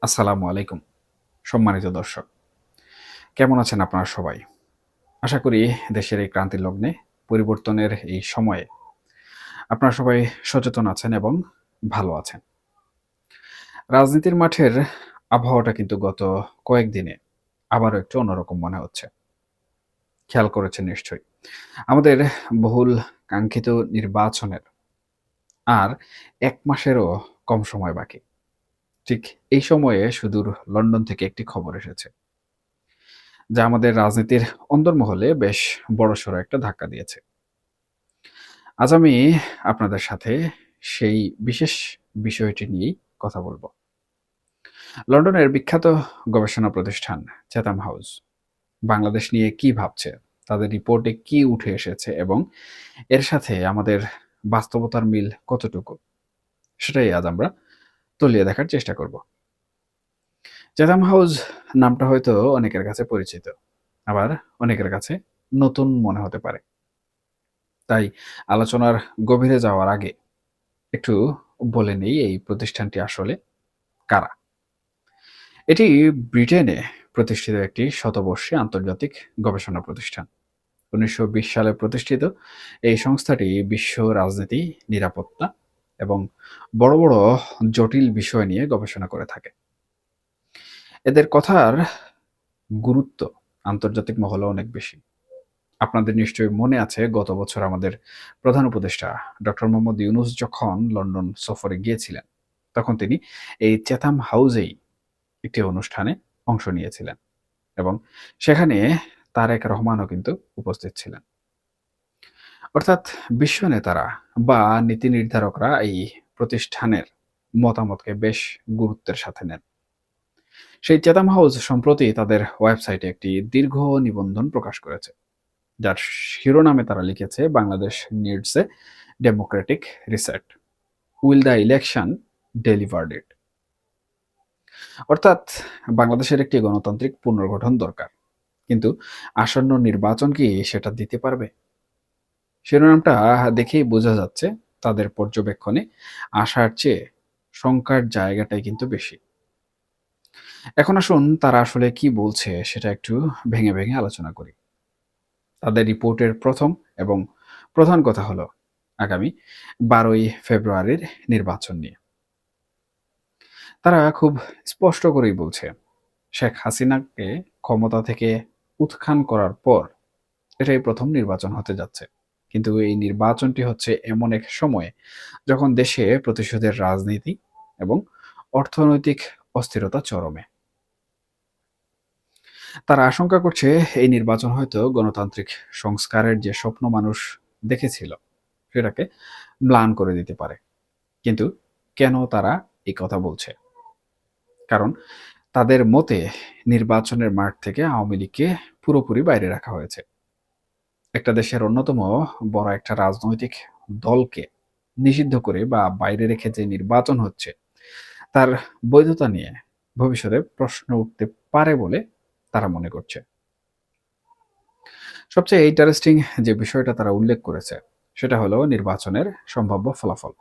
আসসালামু আলাইকুম। সম্মানিত দর্শক, কেমন আছেন আপনারা সবাই? আশা করি দেশের এই ক্রান্তির লগ্নে পরিবর্তনের এই সময়ে আপনারা সবাই সচেতন আছেন এবং ভালো আছেন। রাজনীতির মাঠের আবহাওয়াটা কিন্তু গত কয়েকদিনে আবারও একটু অন্যরকম মনে হচ্ছে। খেয়াল করেছেন নিশ্চয়ই। আমাদের বহুল কাঙ্ক্ষিত নির্বাচনের আর ১ মাসেরও কম সময় বাকি। ঠিক এই সময়ে সুদূর লন্ডন থেকে একটি খবর এসেছে। যা আমাদের রাজনীতির অন্দরমহলে বেশ বড়সড় একটা ধাক্কা দিয়েছে। আজ আমি আপনাদের সাথে সেই বিশেষ বিষয়টি নিয়েই কথা বলব। লন্ডনের বিখ্যাত গবেষণা প্রতিষ্ঠান চ্যাথাম হাউস বাংলাদেশ নিয়ে কি ভাবছে, তাদের রিপোর্টে কি উঠে এসেছে এবং এর সাথে আমাদের বাস্তবতার মিল কতটুকু, সেটাই আজ আমরা তলিয়ে দেখার চেষ্টা করব। চ্যাথাম হাউস নামটা হয়তো অনেকের কাছে পরিচিত, আবার অনেকের কাছে নতুন মনে হতে পারে। তাই আলোচনার গভীরে যাওয়ার আগে একটু বলে নেই এই প্রতিষ্ঠানটি আসলে কারা। এটি ব্রিটেনে প্রতিষ্ঠিত একটি শতবর্ষী আন্তর্জাতিক গবেষণা প্রতিষ্ঠান। ১৯২০ সালে প্রতিষ্ঠিত এই সংস্থাটি বিশ্ব রাজনীতি, নিরাপত্তা এবং বড় বড় জটিল বিষয় নিয়ে গবেষণা করে থাকে। এদের কথার গুরুত্ব আন্তর্জাতিক মহলে অনেক বেশি। আপনাদের নিশ্চয়ই মনে আছে গত বছর আমাদের প্রধান উপদেষ্টা ডক্টর মোহাম্মদ ইউনূস যখন লন্ডন সফরে গিয়েছিলেন, তখন তিনি এই চ্যাথাম হাউসেই একটি অনুষ্ঠানে অংশ নিয়েছিলেন এবং সেখানে তারেক রহমানও কিন্তু উপস্থিত ছিলেন। অর্থাৎ বিশ্ব নেতারা বা নীতি নির্ধারকরা এই প্রতিষ্ঠানের মতামতকে বেশ গুরুত্বের সাথে নেন। সেই চ্যাথাম হাউস সম্প্রতি তাদের ওয়েবসাইটে একটি দীর্ঘ নিবন্ধন প্রকাশ করেছে, যার শিরোনামে তারা লিখেছে, Bangladesh needs a democratic reset, will the election delivered it. অর্থাৎ বাংলাদেশের একটি গণতান্ত্রিক পুনর্গঠন দরকার, কিন্তু আসন্ন নির্বাচন কি সেটা দিতে পারবে? শিরোনামটা দেখেই বোঝা যাচ্ছে তাদের পর্যবেক্ষণে আশার চেয়ে শঙ্কার জায়গাটাই কিন্তু বেশি। এখন আসুন তারা আসলে কি বলছে সেটা একটু ভেঙে ভেঙে আলোচনা করি। তাদের রিপোর্টের প্রথম এবং প্রধান কথা হলো আগামী ১২ই ফেব্রুয়ারির নির্বাচন নিয়ে। তারা খুব স্পষ্ট করেই বলছে, শেখ হাসিনাকে ক্ষমতা থেকে উৎখান করার পর এটাই প্রথম নির্বাচন হতে যাচ্ছে। কিন্তু এই নির্বাচনটি হচ্ছে এমন এক সময়ে যখন দেশে প্রতিশোধের রাজনীতি এবং অর্থনৈতিক অস্থিরতা চরমে। তারা আশঙ্কা করছে এই নির্বাচন হয়তো গণতান্ত্রিক সংস্কারের যে স্বপ্ন মানুষ দেখেছিল সেটাকে ম্লান করে দিতে পারে। কিন্তু কেন তারা এই কথা বলছে? কারণ তাদের মতে নির্বাচনের মাঠ থেকে আওয়ামী লীগকে পুরোপুরি বাইরে রাখা হয়েছে। একটা দেশের অন্যতম বড় একটা রাজনৈতিক দলকে নিষিদ্ধ করে বা বাইরে রেখে যে নির্বাচন হচ্ছে, তার বৈধতা নিয়ে ভবিষ্যতে প্রশ্ন উঠতে পারে বলে তারা মনে করছে। সবচেয়ে ইন্টারেস্টিং যে বিষয়টা তারা উল্লেখ করেছে সেটা হলো নির্বাচনের সম্ভাব্য ফলাফল।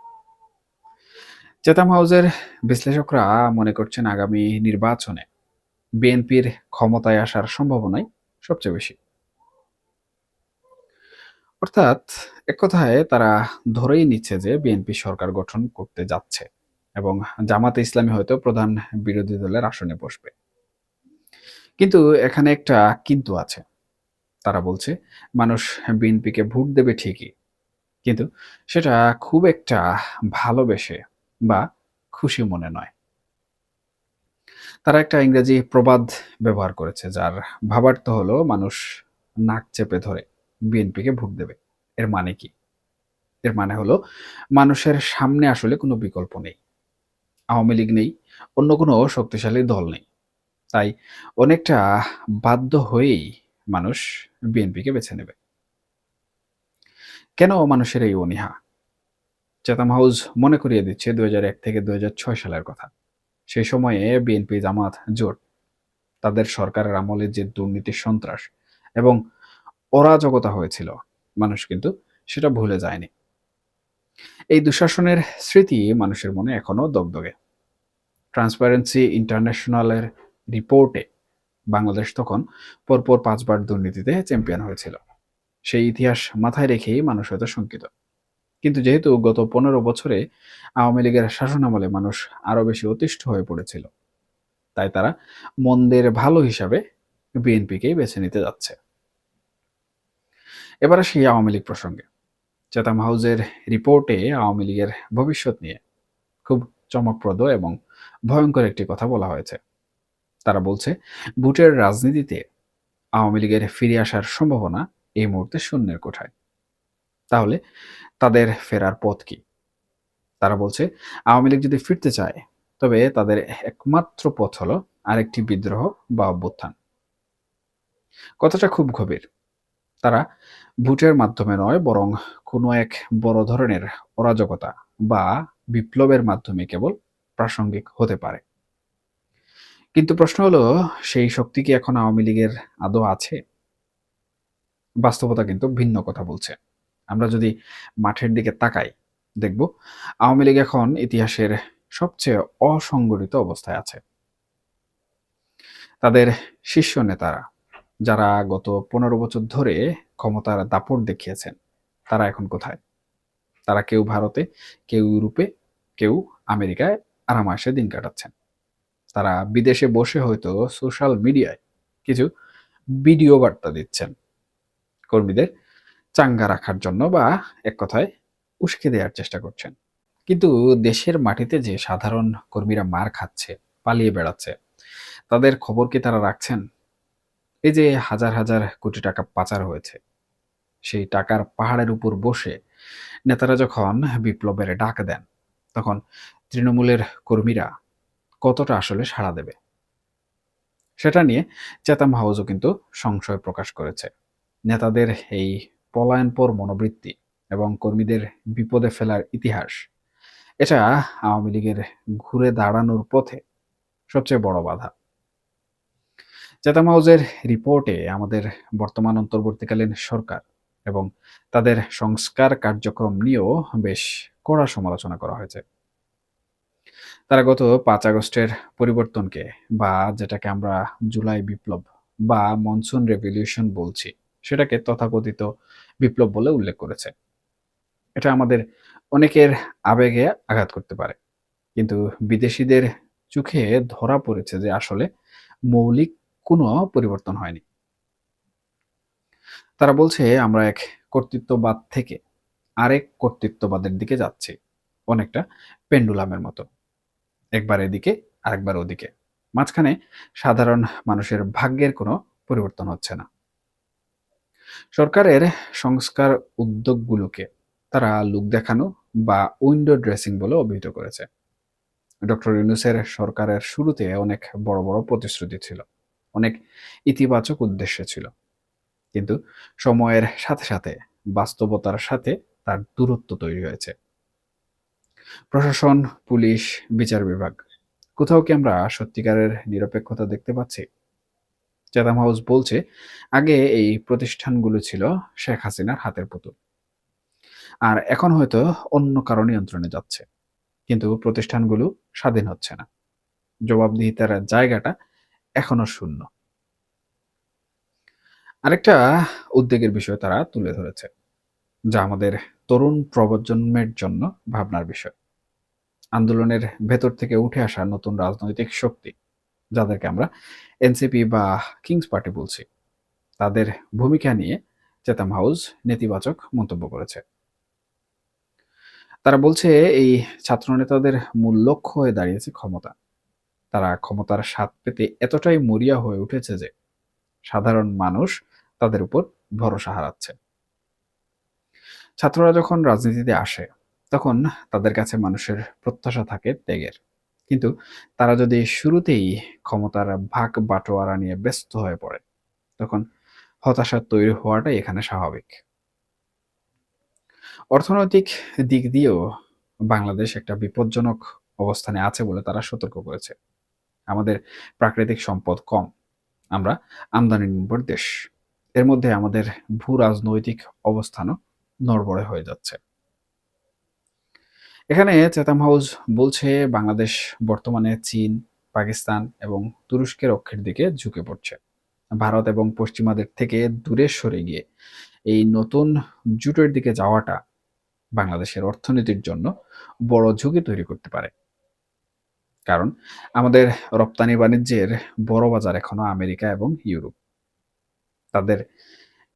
চেতাম হাউসের বিশ্লেষকরা মনে করছেন আগামী নির্বাচনে বিএনপির ক্ষমতায় আসার সম্ভাবনাই সবচেয়ে বেশি। অর্থাৎ এক কথায় তারা ধরেই নিচ্ছে যে বিএনপি সরকার গঠন করতে যাচ্ছে এবং জামাতে ইসলামী হয়তো প্রধান বিরোধী দলের আসনে বসবে। কিন্তু এখানে একটা কিন্তু আছে। তারা বলছে মানুষ বিএনপিকে ভোট দেবে ঠিকই, কিন্তু সেটা খুব একটা ভালোবেসে বা খুশি মনে নয়। তারা একটা ইংরেজি প্রবাদ ব্যবহার করেছে, যার ভাবার্থ হলো মানুষ নাক চেপে ধরে বিএনপিকে ভোট দেবে। এর মানে কি? এর মানে হলো মানুষের সামনে আসলে কোনো বিকল্প নেই। আওয়ামী লীগ নেই, অন্য কোনো শক্তিশালী দল নেই। তাই অনেকটা বাধ্য হয়েই মানুষ বিএনপিকে বেছে নেবে। কেন মানুষের এই অনীহা? চেতাম হাউস মনে করিয়ে দিচ্ছে ২০০১ থেকে ২০০৬ সালের কথা। সেই সময়ে বিএনপি জামাত জোট তাদের সরকারের আমলে যে দুর্নীতি, সন্ত্রাস এবং অরাজকতা হয়েছিল, মানুষ কিন্তু সেটা ভুলে যায়নি। এই দুঃশাসনের স্মৃতি মানুষের মনে এখনো দগদগে। ট্রান্সপারেন্সি ইন্টারন্যাশনালের রিপোর্টে বাংলাদেশ তখন পরপর 5 বার দুর্নীতিতে চ্যাম্পিয়ন হয়েছিল। সেই ইতিহাস মাথায় রেখেই মানুষ হয়তো শঙ্কিত। কিন্তু যেহেতু গত 15 বছরে আওয়ামী লীগের শাসনামলে মানুষ আরো বেশি অতিষ্ঠ হয়ে পড়েছিল, তাই তারা মন্দের ভালো হিসাবে বিএনপিকেই বেছে নিতে যাচ্ছে। এবার আসি আওয়ামী লীগ প্রসঙ্গে। চেতাম হাউসের রিপোর্টে আওয়ামী লীগের ভবিষ্যৎ নিয়ে খুব চমকপ্রদ এবং ভয়ঙ্কর একটি কথা বলা হয়েছে। তারা বলছে, ভোটের রাজনীতিতে আওয়ামী লীগের ফিরে আসার সম্ভাবনা এই মুহূর্তে শূন্যের কোঠায়। তাহলে তাদের ফেরার পথ কি? তারা বলছে, আওয়ামী লীগ যদি ফিরতে চায়, তবে তাদের একমাত্র পথ হলো আরেকটি বিদ্রোহ বা অভ্যুত্থান। কথাটা খুব গভীর। তারা ভোটের মাধ্যমে নয়, বরং কোনো এক বড় ধরনের অরাজকতা বা বিপ্লবের মাধ্যমে কেবল প্রাসঙ্গিক হতে পারে। কিন্তু প্রশ্ন হলো, সেই শক্তি কি এখন আওয়ামী লীগের আদৌ আছে? বাস্তবতা কিন্তু ভিন্ন কথা বলছে। আমরা যদি মাঠের দিকে তাকাই, দেখব আওয়ামী লীগ এখন ইতিহাসের সবচেয়ে অসংগঠিত অবস্থায় আছে। তাদের শীর্ষ নেতারা, যারা গত 15 বছর ধরে ক্ষমতার দাপট দেখিয়েছেন, তারা এখন কোথায়? তারা কেউ ভারতে, কেউ ইউরোপে, কেউ আমেরিকায় আরামায়েশে দিন কাটাচ্ছেন। তারা বিদেশে বসে হয়তো সোশ্যাল মিডিয়ায় কিছু ভিডিও বার্তা দিচ্ছেন, কর্মীদের চাঙ্গা রাখার জন্য, বা এক কথায় উস্কে দেওয়ার চেষ্টা করছেন। কিন্তু দেশের মাটিতে যে সাধারণ কর্মীরা মার খাচ্ছে, পালিয়ে বেড়াচ্ছে, তাদের খবর কি তারা রাখছেন? এই যে হাজার হাজার কোটি টাকা পাচার হয়েছে, সেই টাকার পাহাড়ের উপর বসে নেতারা যখন বিপ্লবের ডাক দেন, তখন তৃণমূলের কর্মীরা কতটা আসলে সাড়া দেবে? সেটা নিয়ে চেতাম হাউসও কিন্তু সংশয় প্রকাশ করেছে। নেতাদের এই পলায়নপর মনোবৃত্তি এবং কর্মীদের বিপদে ফেলার ইতিহাস, এটা আওয়ামী লীগের ঘুরে দাঁড়ানোর পথে সবচেয়ে বড় বাধা। চেতাম হাউসের রিপোর্টে আমাদের বর্তমান অন্তর্বর্তীকালীন সরকার এবং তাদের সংস্কার কার্যক্রম নিয়েও বেশ কড়া সমালোচনা করা হয়েছে। তারা গত 5 আগস্টের পরিবর্তনকে, বা যেটাকে আমরা জুলাই বিপ্লব বা মনসুন রেভলিউশন বলছি, সেটাকে তথাকথিত বিপ্লব বলে উল্লেখ করেছে। এটা আমাদের অনেকের আবেগে আঘাত করতে পারে, কিন্তু বিদেশিদের চোখে ধরা পড়েছে যে আসলে মৌলিক কোনো পরিবর্তন হয়নি। তারা বলছে, আমরা এক কর্তৃত্ববাদ থেকে আরেক কর্তৃত্ববাদের দিকে যাচ্ছি, অনেকটা পেন্ডুলামের মতো, একবার এদিকে আরেকবার ওদিকে। মাঝখানে সাধারণ মানুষের ভাগ্যের কোনো পরিবর্তন হচ্ছে না। সরকারের সংস্কার উদ্যোগগুলোকে তারা লোক দেখানো বা উইন্ডো ড্রেসিং বলে অভিহিত করেছে। ডক্টর ইউনূসের সরকারের শুরুতে অনেক বড় বড় প্রতিশ্রুতি ছিল, অনেক ইতিবাচক উদ্দেশ্য ছিল, কিন্তু সময়ের সাথে সাথে বাস্তবতার সাথে তার দূরত্ব তৈরি হয়েছে। প্রশাসন, পুলিশ, বিচার বিভাগ, কোথাও কি আমরা সত্যিকারের নিরপেক্ষতা দেখতে পাচ্ছি? চেতাম হাউস বলছে, আগে এই প্রতিষ্ঠানগুলো ছিল শেখ হাসিনার হাতের পুতুল, আর এখন হয়তো অন্য কারো নিয়ন্ত্রণে যাচ্ছে, কিন্তু প্রতিষ্ঠানগুলো স্বাধীন হচ্ছে না। জবাবদিহিতার জায়গাটা এখনো শূন্য। আরেকটা উদ্বেগের বিষয় তারা তুলে ধরেছে, যা আমাদের তরুণ প্রজন্মের জন্য ভাবনার বিষয়। আন্দোলনের ভেতর থেকে উঠে আসা নতুন রাজনৈতিক শক্তি, যাদেরকে আমরা এনসিপি বা কিংস পার্টি বলছি, তাদের ভূমিকা নিয়ে চেতাম হাউস নেতিবাচক মন্তব্য করেছে। তারা বলছে, এই ছাত্রনেতাদের মূল লক্ষ্য হয়ে দাঁড়িয়েছে ক্ষমতা। তারা ক্ষমতার স্বাদ পেতে এতটাই মরিয়া হয়ে উঠেছে যে সাধারণ মানুষ তাদের উপর ভরসা হারাচ্ছে। ছাত্ররা যখন রাজনীতিতে আসে, তখন তাদের কাছে মানুষের প্রত্যাশা থাকে ত্যাগের, কিন্তু তারা যদি শুরুতেই ক্ষমতার ভাগ বাটোয়ারা নিয়ে ব্যস্ত হয়ে পড়ে, তখন হতাশা তৈরি হওয়াটাই এখানে স্বাভাবিক। অর্থনৈতিক দিক দিয়েও বাংলাদেশ একটা বিপজ্জনক অবস্থানে আছে বলে তারা সতর্ক করেছে। আমাদের প্রাকৃতিক সম্পদ কম, আমরা আমদানি নির্ভর দেশ। এর মধ্যে আমাদের ভূ রাজনৈতিক অবস্থানও নড়বড়ে হয়ে যাচ্ছে। এখানে চেতাম হাউস বলছে বাংলাদেশ বর্তমানে চীন, পাকিস্তান এবং তুরস্কের অক্ষের দিকে ঝুঁকে পড়ছে। ভারত এবং পশ্চিমাদের থেকে দূরে সরে গিয়ে এই নতুন জোটের দিকে যাওয়াটা বাংলাদেশের অর্থনীতির জন্য বড় ঝুঁকি তৈরি করতে পারে। কারণ আমাদের রপ্তানি বাণিজ্যের বড় বাজার এখনো আমেরিকা এবং ইউরোপ। তাদের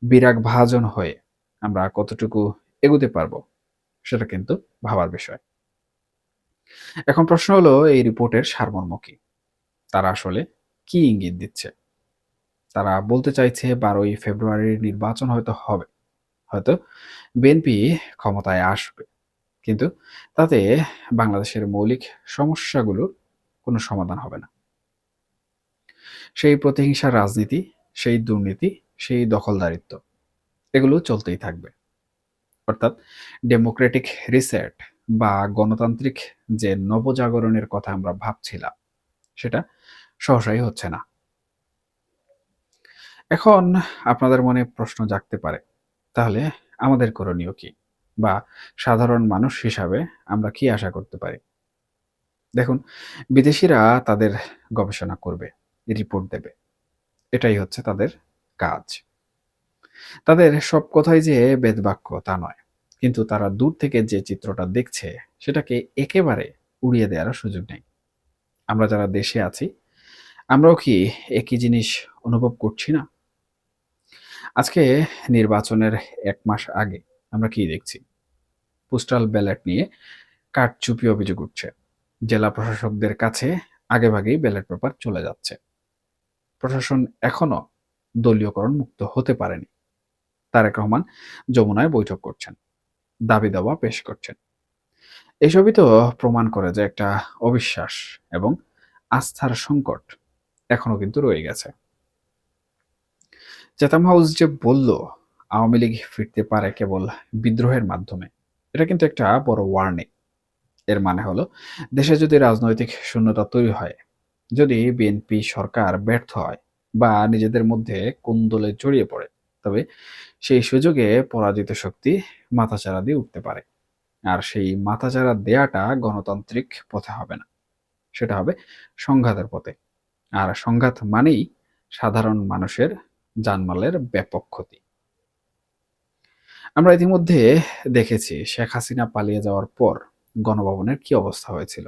বিরাগ ভাজন হয়ে আমরা কতটুকু এগুতে পারবো সেটা কিন্তু ভাবার বিষয়। এখন প্রশ্ন হলো এই রিপোর্টের সারমর্ম কি? তারা আসলে কি ইঙ্গিত দিচ্ছে? তারা বলতে চাইছে 12ই ফেব্রুয়ারির নির্বাচন হয়তো হবে। হয়তো বিএনপি ক্ষমতায় আসবে। কিন্তু তাতে বাংলাদেশের মৌলিক সমস্যাগুলোর কোনো সমাধান হবে না। সেই প্রতিহিংসার রাজনীতি, সেই দুর্নীতি, সেই দখলদারিত্ব এগুলো চলতেই থাকবে। অর্থাৎ ডেমোক্রেটিক রিসেট বা গণতান্ত্রিক যে নবজাগরণের কথা আমরা ভাবছিলাম সেটা সহসাই হচ্ছে না। এখন আপনাদের মনে প্রশ্ন জাগতে পারে, তাহলে আমাদের করণীয় কি? বা সাধারণ মানুষ হিসাবে আমরা কি আশা করতে পারি? দেখুন, বিদেশিরা তাদের গবেষণা করবে, রিপোর্ট দেবে। এটাই হচ্ছে তাদের কাজ। তাদের সব কথাই যে বেদবাক্য তা নয়। কিন্তু তারা দূর থেকে যে চিত্রটা দেখছে সেটাকে একেবারে উড়িয়ে দেওয়ারও সুযোগ নেই। আমরা যারা দেশে আছি, আমরাও কি একই জিনিস অনুভব করছি না? আজকে নির্বাচনের ১ মাস আগে আমরা কি দেখছি? পোস্টাল ব্যালট নিয়ে কারচুপি অভিযোগ উঠছে। জেলা প্রশাসকদের কাছে আগেভাগেই ব্যালট পেপার চলে যাচ্ছে। প্রশাসন এখনো দলীয়করণ মুক্ত হতে পারেনি। তারেক রহমান যমুনায় বৈঠক করছেন, দাবি দাওয়া পেশ করছেন। এসবই তো প্রমাণ করে যে একটা অবিশ্বাস এবং আস্থার সংকট এখনো কিন্তু রয়ে গেছে। চেতাম হাউস যে বলল আওয়ামী লীগ ফিরতে পারে কেবল বিদ্রোহের মাধ্যমে, এটা কিন্তু একটা বড় ওয়ার্নিং। এর মানে হলো দেশে যদি রাজনৈতিক শূন্যতা তৈরি হয়, যদি বিএনপি সরকার ব্যর্থ হয় বা নিজেদের মধ্যে কোন্দলে জড়িয়ে পড়ে, তবে সেই সুযোগে পরাজিত শক্তি মাথাচাড়া দিয়ে উঠতে পারে। আর সেই মাথাচাড়া দেয়াটা গণতান্ত্রিক পথে হবে না, সেটা হবে সংঘাতের পথে। আর সংঘাত মানেই সাধারণ মানুষের জানমালের ব্যাপক ক্ষতি। আমরা ইতিমধ্যে দেখেছি শেখ হাসিনা পালিয়ে যাওয়ার পর গণভবনের কি অবস্থা হয়েছিল।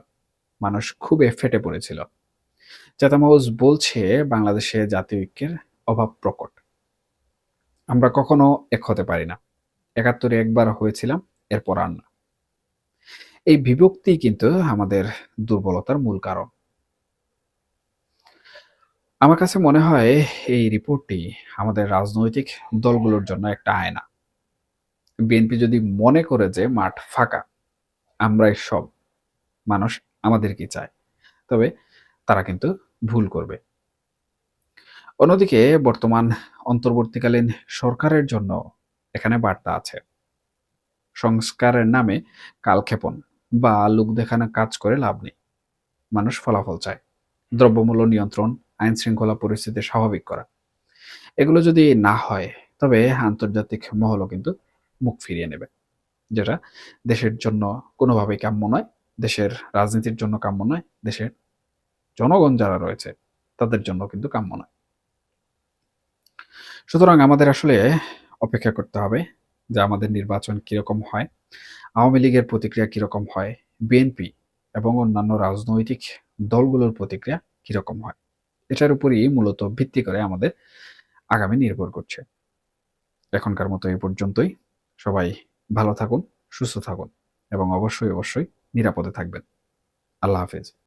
মানুষ খুবই ফেটে পড়েছিল। চেতাম হাউস বলছে বাংলাদেশে জাতীয় ঐক্যের অভাব প্রকট। আমরা কখনো এক হতে পারি না। ৭১-এ একবার হয়েছিলাম, এরপর আর না। এই বিভক্তি কিন্তু আমাদের দুর্বলতার মূল কারণ। আমার কাছে মনে হয় এই রিপোর্টটি আমাদের রাজনৈতিক দলগুলোর জন্য একটা আয়না। বিএনপি যদি মনে করে যে মাঠ ফাঁকা, আমরাই সব, মানুষ আমাদেরকে চায়, তবে তারা কিন্তু ভুল করবে। অন্যদিকে বর্তমান অন্তর্বর্তীকালীন সরকারের জন্য এখানে বার্তা আছে। সংস্কারের নামে কালক্ষেপণ বা লোক দেখানো কাজ করে লাভ নেই। মানুষ ফলাফল চায়। দ্রব্যমূল্য নিয়ন্ত্রণ, আইন শৃঙ্খলা পরিস্থিতি স্বাভাবিক করা, এগুলো যদি না হয় তবে আন্তর্জাতিক মহলও কিন্তু মুখ ফিরিয়ে নেবে, যেটা দেশের জন্য কোনোভাবেই কাম্য নয়, দেশের রাজনীতির জন্য কাম্য নয়, দেশের জনগণ যারা রয়েছে তাদের জন্য কিন্তু কাম্য নয়। সুতরাং আমাদের আসলে অপেক্ষা করতে হবে যে আমাদের নির্বাচন কিরকম হয়, আওয়ামী লীগের প্রতিক্রিয়া কিরকম হয়, বিএনপি এবং অন্যান্য রাজনৈতিক দলগুলোর প্রতিক্রিয়া কিরকম হয়, এটার উপরই মূলত ভিত্তি করে আমাদের আগামী নির্ভর করছে। এখনকার মতো এই পর্যন্তই। সবাই ভালো থাকুন, সুস্থ থাকুন এবং অবশ্যই নিরাপদে থাকবেন। আল্লাহ হাফেজ।